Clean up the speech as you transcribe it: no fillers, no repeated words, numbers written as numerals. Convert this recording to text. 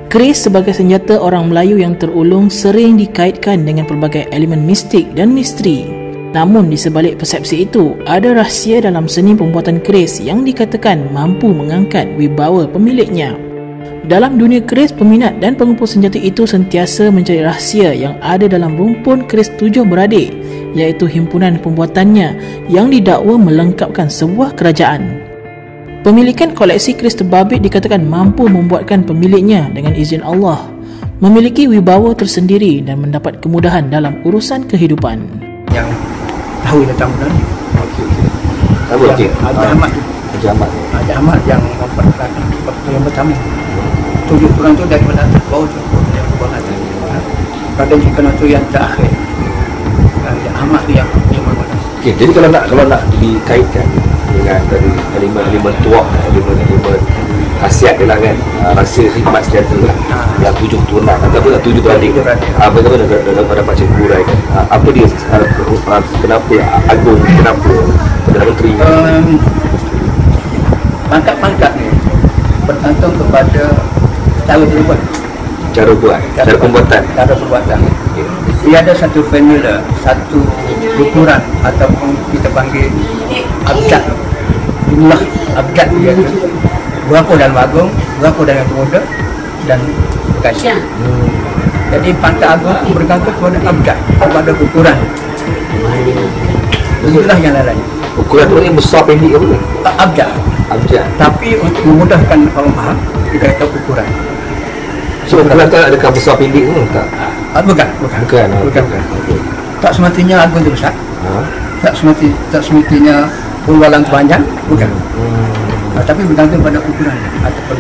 Keris sebagai senjata orang Melayu yang terulung sering dikaitkan dengan pelbagai elemen mistik dan misteri. Namun di sebalik persepsi itu, ada rahsia dalam seni pembuatan keris yang dikatakan mampu mengangkat wibawa pemiliknya. Dalam dunia keris, peminat dan pengumpul senjata itu sentiasa mencari rahsia yang ada dalam rumpun keris 7 beradik, iaitu himpunan pembuatannya yang didakwa melengkapkan sebuah kerajaan. Pemilikan koleksi keris terbabit dikatakan mampu membuatkan pemiliknya dengan izin Allah memiliki wibawa tersendiri dan mendapat kemudahan dalam urusan kehidupan. Yang tahu tentang benda ni. Okey. Ada Ahmad yang memperkenalkan waktu yang pertama. 7 orang tu daripada atas bawah tu yang bawah atas. Pada jika tu yang terakhir. Yang Ahmad tu yang mana. Okey, jadi kalau nak dikaitkan dengan tadi elemen tuak, elemen khasiat dia lah kan, rahsia hikmat senjata lah, yang 7 turunan ataupun 7 beradik, bagaimana dapat cikgu uraikan apa dia, kenapa agung, kenapa Perdana Menteri pangkat-pangkat ni bergantung kepada cara pembuatan. Dia ada satu formula, satu ukuran ataupun kita panggil abjad, jumlah abjad dia tu. Berapa dalam agung, berapa dalam pemuda dan bekasi. Jadi pangkat agung itu bergantung kepada abjad, kepada ukuran. Itulah yang lain. Ukuran tu ni besar pendek ke apa? Abjad. Tapi untuk memudahkan orang faham, kita kata ukuran. So ukuran tu adakah besar pendek ke tak? Bukan. Tak semestinya agung tu besar. Tak semestinya pulwalang tu panjang. Bukan. Tapi bergantung pada ukuran ataupun